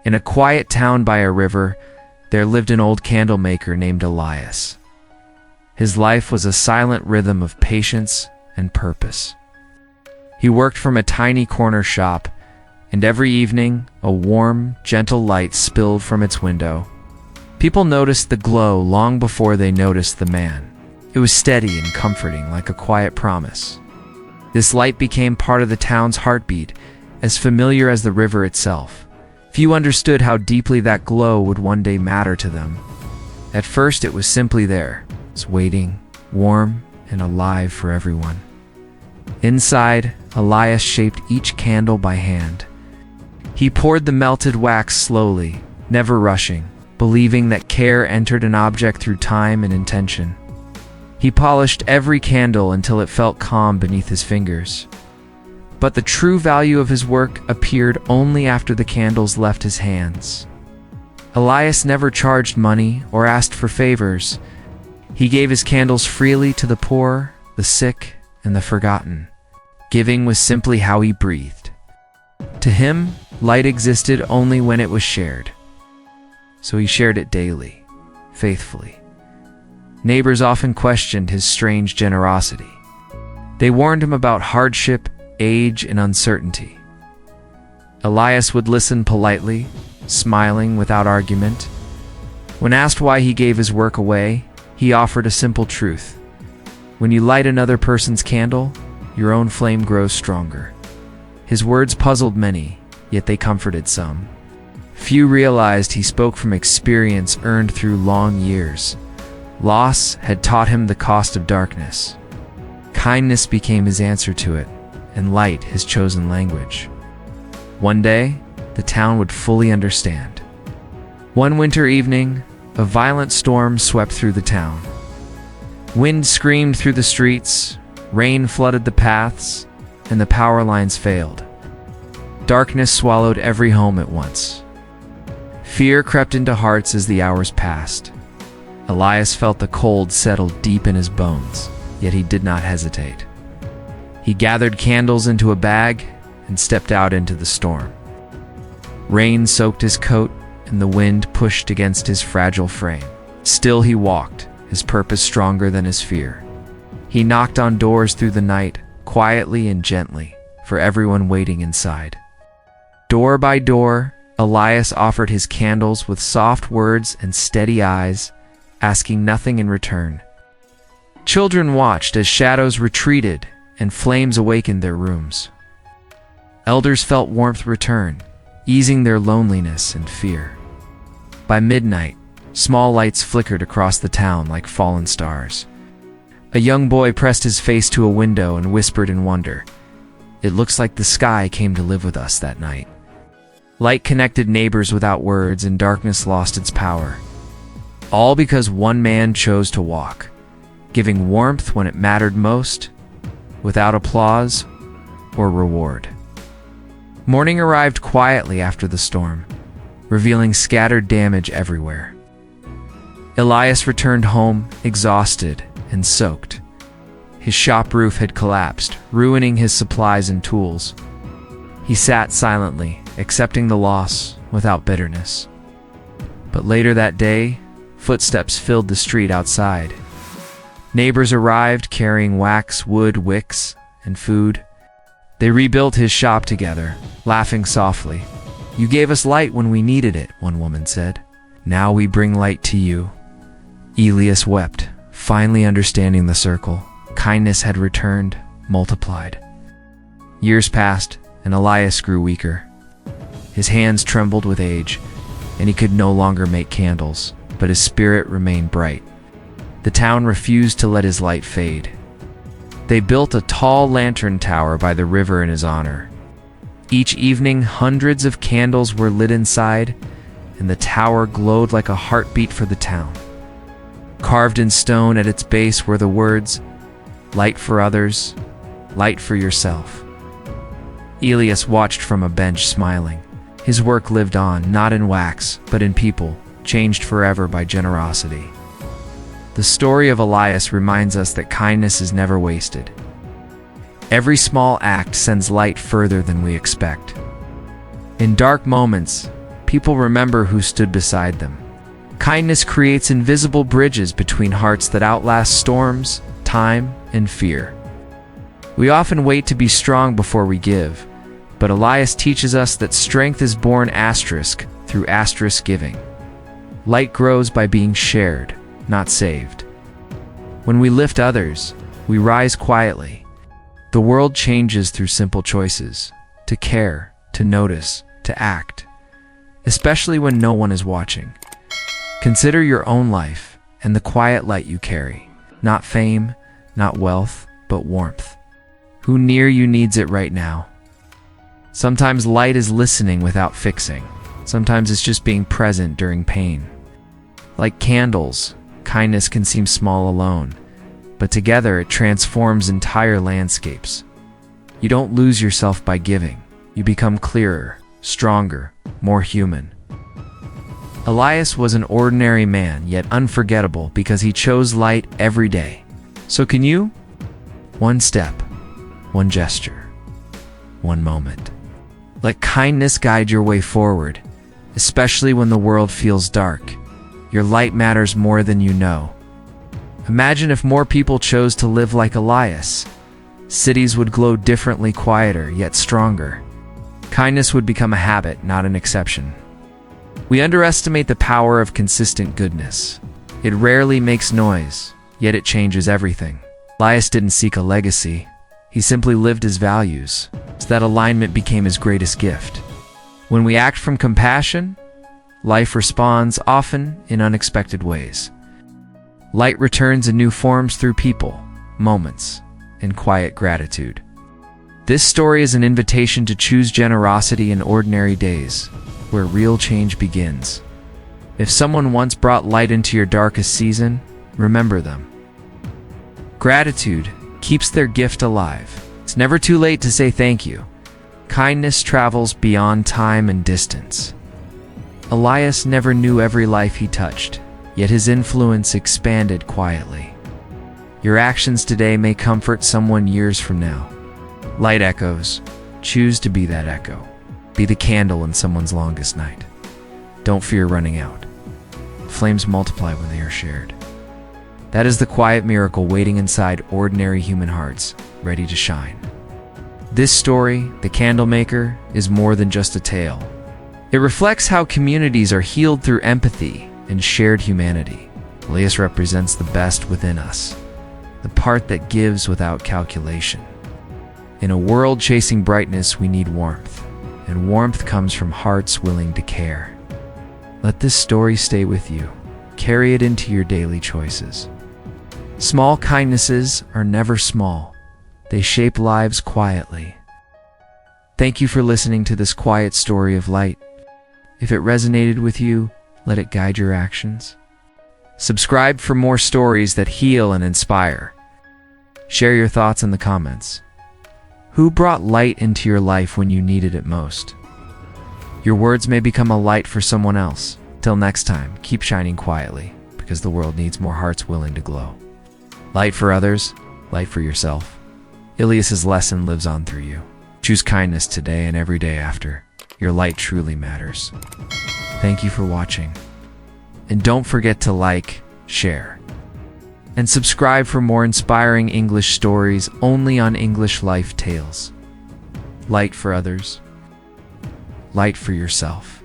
In a quiet town by a river, there lived an old candle maker named Elias. His life was a silent rhythm of patience and purpose. He worked from a tiny corner shop, and every evening, a warm, gentle light spilled from its window. People noticed the glow long before they noticed the man. It was steady and comforting, like a quiet promise. This light became part of the town's heartbeat, as familiar as the river itself. Few understood how deeply that glow would one day matter to them. At first, it was simply there. It was waiting, warm and alive for everyone. Inside, Elias shaped each candle by hand. He poured the melted wax slowly, never rushing, believing that care entered an object through time and intention. He polished every candle until it felt calm beneath his fingers. But the true value of his work appeared only after the candles left his hands. Elias never charged money or asked for favors. He gave his candles freely to the poor, the sick, and the forgotten. Giving was simply how he breathed. To him, light existed only when it was shared. So he shared it daily, faithfully. Neighbors often questioned his strange generosity. They warned him about hardship, age, and uncertainty. Elias would listen politely, smiling without argument. When asked why he gave his work away, he offered a simple truth. When you light another person's candle, your own flame grows stronger. His words puzzled many, yet they comforted some. Few realized he spoke from experience earned through long years. Loss had taught him the cost of darkness. Kindness became his answer to it, and light his chosen language. One day, the town would fully understand. One winter evening, a violent storm swept through the town. Wind screamed through the streets, rain flooded the paths, and the power lines failed. Darkness swallowed every home at once. Fear crept into hearts as the hours passed. Elias felt the cold settle deep in his bones, yet he did not hesitate. He gathered candles into a bag and stepped out into the storm. Rain soaked his coat, and the wind pushed against his fragile frame. Still he walked, his purpose stronger than his fear. He knocked on doors through the night, quietly and gently, for everyone waiting inside. Door by door, Elias offered his candles with soft words and steady eyes, asking nothing in return. Children watched as shadows retreated and flames awakened their rooms. Elders felt warmth return, easing their loneliness and fear. By midnight, small lights flickered across the town like fallen stars. A young boy pressed his face to a window and whispered in wonder, "It looks like the sky came to live with us that night." Light connected neighbors without words, and darkness lost its power. All because one man chose to walk, giving warmth when it mattered most, without applause or reward. Morning arrived quietly after the storm, revealing scattered damage everywhere. Elias returned home, exhausted and soaked. His shop roof had collapsed, ruining his supplies and tools. He sat silently, accepting the loss without bitterness. But later that day, footsteps filled the street outside. Neighbors arrived carrying wax, wood, wicks, and food. They rebuilt his shop together, laughing softly. "You gave us light when we needed it," one woman said. "Now we bring light to you." Elias wept, finally understanding the circle. Kindness had returned, multiplied. Years passed, and Elias grew weaker. His hands trembled with age, and he could no longer make candles, but his spirit remained bright. The town refused to let his light fade. They built a tall lantern tower by the river in his honor. Each evening, hundreds of candles were lit inside, and the tower glowed like a heartbeat for the town. Carved in stone at its base were the words, "Light for others, light for yourself." Elias watched from a bench, smiling. His work lived on, not in wax, but in people, changed forever by generosity. The story of Elias reminds us that kindness is never wasted. Every small act sends light further than we expect. In dark moments, people remember who stood beside them. Kindness creates invisible bridges between hearts that outlast storms, time, and fear. We often wait to be strong before we give, but Elias teaches us that strength is born through giving. Light grows by being shared, not saved. When we lift others, we rise quietly. The world changes through simple choices: to care, to notice, to act, especially when no one is watching. Consider your own life and the quiet light you carry. Not fame, not wealth, but warmth. Who near you needs it right now? Sometimes light is listening without fixing. Sometimes it's just being present during pain. Like candles, kindness can seem small alone, but together it transforms entire landscapes. You don't lose yourself by giving. You become clearer, stronger, more human. Elias was an ordinary man, yet unforgettable because he chose light every day. So can you? One step, one gesture, one moment. Let kindness guide your way forward, especially when the world feels dark. Your light matters more than you know. Imagine if more people chose to live like Elias. Cities would glow differently, quieter, yet stronger. Kindness would become a habit, not an exception. We underestimate the power of consistent goodness. It rarely makes noise, yet it changes everything. Elias didn't seek a legacy. He simply lived his values, so that alignment became his greatest gift. When we act from compassion, life responds, often in unexpected ways. Light returns in new forms through people, moments, and quiet gratitude. This story is an invitation to choose generosity in ordinary days, where real change begins. If someone once brought light into your darkest season, remember them. Gratitude keeps their gift alive. It's never too late to say thank you. Kindness travels beyond time and distance. Elias never knew every life he touched, yet his influence expanded quietly. Your actions today may comfort someone years from now. Light echoes. Choose to be that echo. Be the candle in someone's longest night. Don't fear running out. Flames multiply when they are shared. That is the quiet miracle waiting inside ordinary human hearts, ready to shine. This story, The Candle Maker, is more than just a tale. It reflects how communities are healed through empathy and shared humanity. Elias represents the best within us, the part that gives without calculation. In a world chasing brightness, we need warmth, and warmth comes from hearts willing to care. Let this story stay with you. Carry it into your daily choices. Small kindnesses are never small. They shape lives quietly. Thank you for listening to this quiet story of light. If it resonated with you, let it guide your actions. Subscribe for more stories that heal and inspire. Share your thoughts in the comments. Who brought light into your life when you needed it most? Your words may become a light for someone else. Till next time, keep shining quietly, because the world needs more hearts willing to glow. Light for others, light for yourself. Elias's lesson lives on through you. Choose kindness today and every day after. Your light truly matters. Thank you for watching. And don't forget to like, share, and subscribe for more inspiring English stories only on English Life Tales. Light for others, light for yourself.